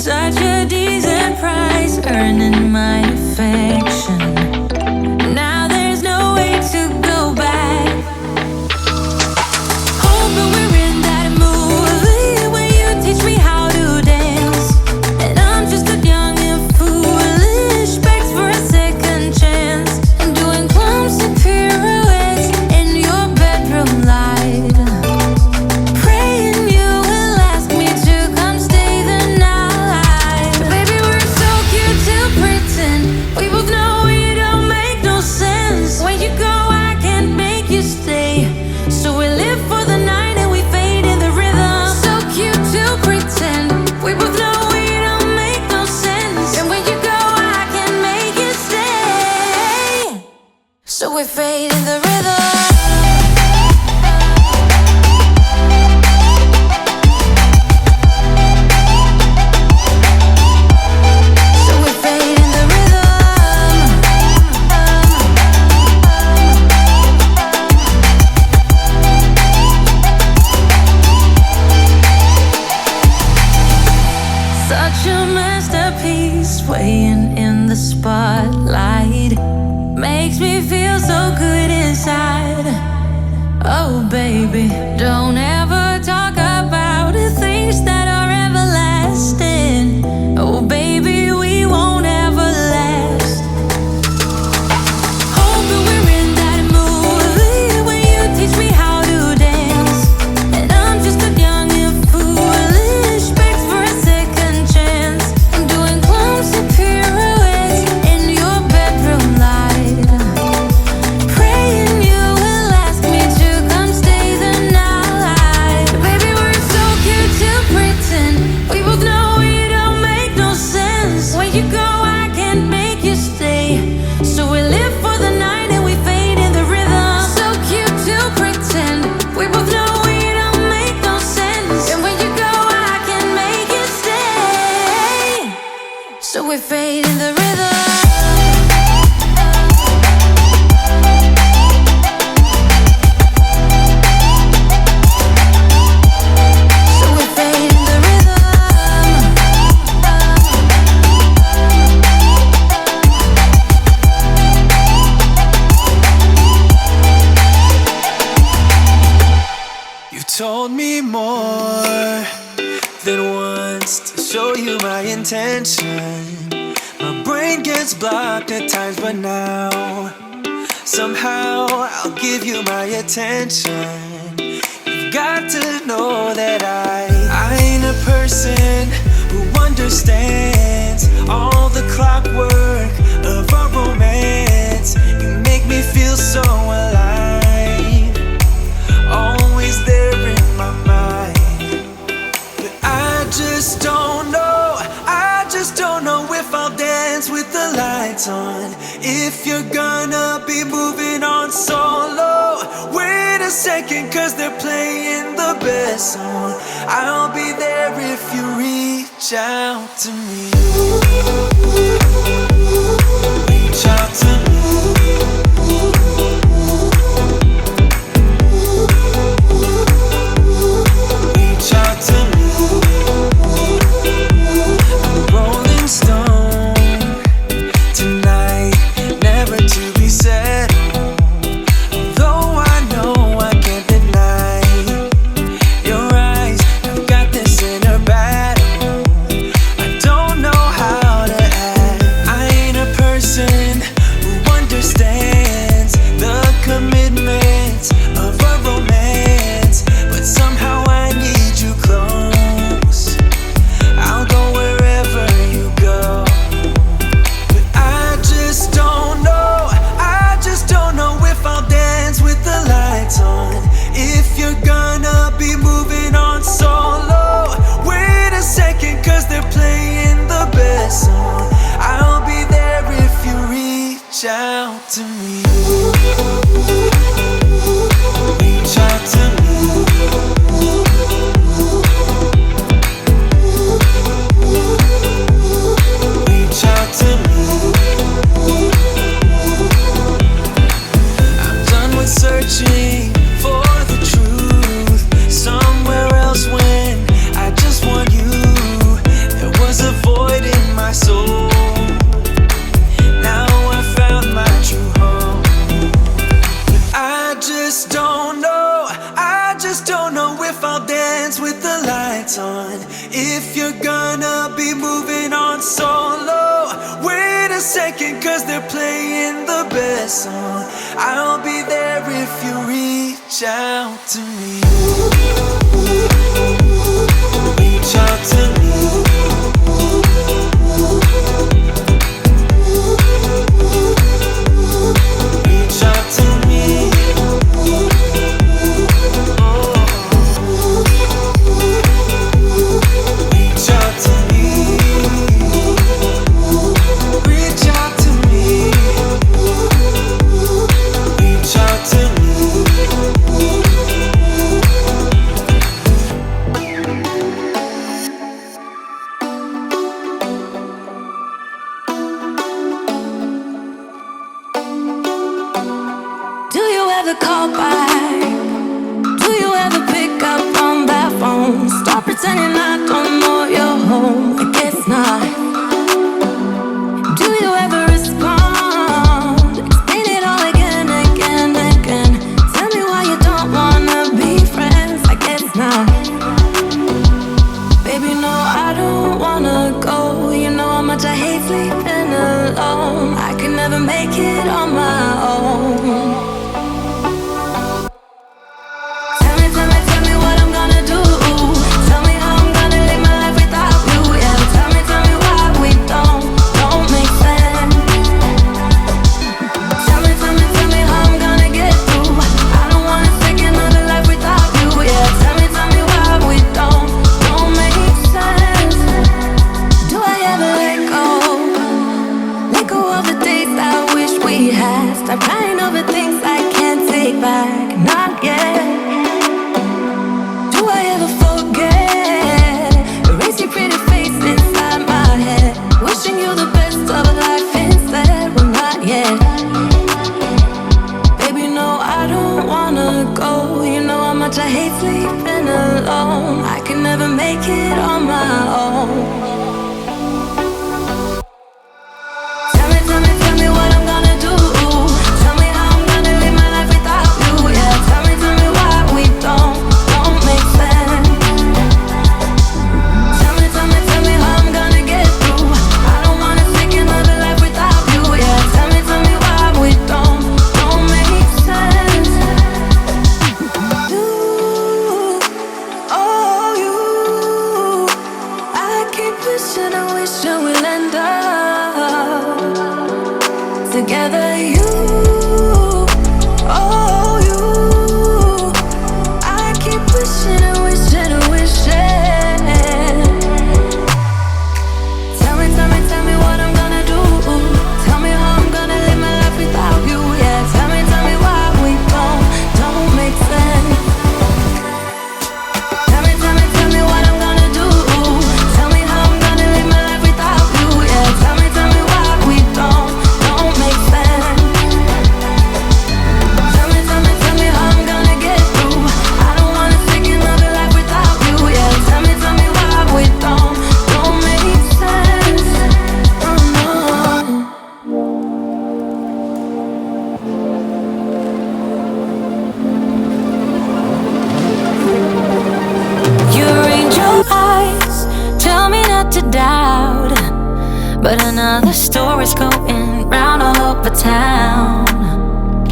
Such a decent price, earning my affection. Now there's no way to go back. Hoping we're in that movie where you teach me how to dance, and I'm just a young and foolish, begs for a second chance, and doing clumsy pirouettes in your bedroom light, praying you will ask me to come stay the night. Baby, we're so cute to pretend. We both know it don't make no sense. When you go, I can't make you stay. So we live for the night and we fade in the rhythm. So cute to pretend. We both know it don't make no sense. And when you go, I can't make you stay. So we fade in the rhythm. So we fade in the rhythm. Such a masterpiece, swaying in the spotlight, makes me feel so good inside. Oh baby, don't ever talk about things that are everlasting. Oh baby, we won't ever last. Hoping we're in that movie where you teach me how to dance, and I'm just a young and foolish, begs for a second chance, I'm doing clumsy pirouettes in your bedroom light, praying you will ask me to come stay the night. Baby, we're so cute to pretend. We both know it don't make no sense. When you go, I can't make you stay. So we live for the night and we fade in the rhythm. So cute to pretend. We both know it don't make no sense. And when you go, I can't make you stay. So we fade in the rhythm. So we fade in the rhythm. You told me more than once to show you my intention. My brain gets blocked at times, but now somehow I'll give you my attention. You've got to know that I ain't a person who understands all the clockwork of our romance. You make me feel so alive, always there in my mind. But I just don't know if I'll dance with the lights on. If you're gonna be moving on solo, wait a second, cause they're playing the best song. I'll be there if you reach out to me. Reach out to me. Reach out to me. I'm a rolling stone tonight, never to be settled. Although I know I can't deny your eyes, I've got this inner battle. I don't know how to act. second, cause they're playing the best song. I'll be there if you reach out to me. Reach out to me. Reach out to me. Reach out to me. Reach out to me. Reach out to me. Do you ever call back? Do you ever pick up on that phone? Stop pretending I don't know you're home. I guess not. Do you ever respond? Explain it all again, again, again. Tell me why you don't wanna be friends. I guess not. Baby, no, I don't wanna go. You know how much I hate sleeping alone. I can never make it on my own. Tell me what I'm gonna do. Tell me how I'm gonna live my life without you. Yeah, tell me why we don't make sense. Tell me how I'm gonna get through. I don't wanna take another life without you. Yeah, tell me why we don't make sense. Do I ever let go? Let go of the days I wish we had. Stop crying over things I can't take back. Not yet. Do I ever forget? Erase your pretty face inside my head. Wishing you the best of life instead. Well, not yet. Baby, no, I don't wanna go. You know how much I hate sleeping alone. I can never make it on my own. Tell me what I'm gonna do. Tell me how I'm gonna live my life without you. Yeah, tell me why we don't make sense. Tell me how I'm gonna get through. I don't wanna take another life without you. Yeah, tell me why we don't make sense. You, oh you, I keep wishing I will end up together. You, oh you, I keep wishing. Tell me what I'm gonna do. Tell me how I'm gonna live my life without you. Yeah, tell me why we don't make sense. Tell me what I'm gonna do. Tell me how I'm gonna live my life without you. Yeah, tell me why we don't make sense. Tell me how I'm gonna get through. I don't wanna take another life without you. Yeah, tell me why we don't make sense. Oh no. You read your eyes, tell me not to doubt, but another story's going round all over town.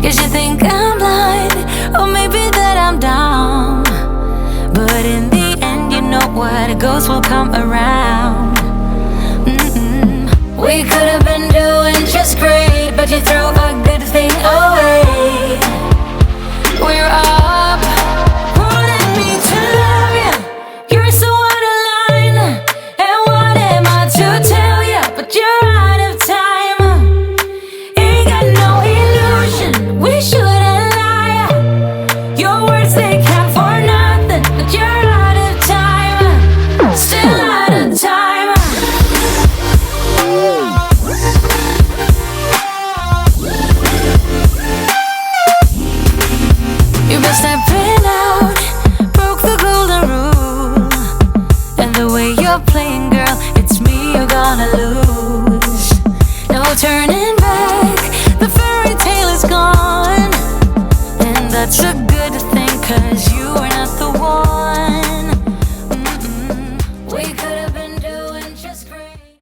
Guess you think I'm blind, or maybe that I'm dumb, but in the end, you know what goes will come around. We could have been doing just great, but you threw a good thing away. We're up, wanted me to love you. You're so out of line, and what am I to tell you? But you're out of time. Ain't got no illusion, we shouldn't lie. Your words, they count for nothing, but you're out of time. Still out of time. You've been stepping out.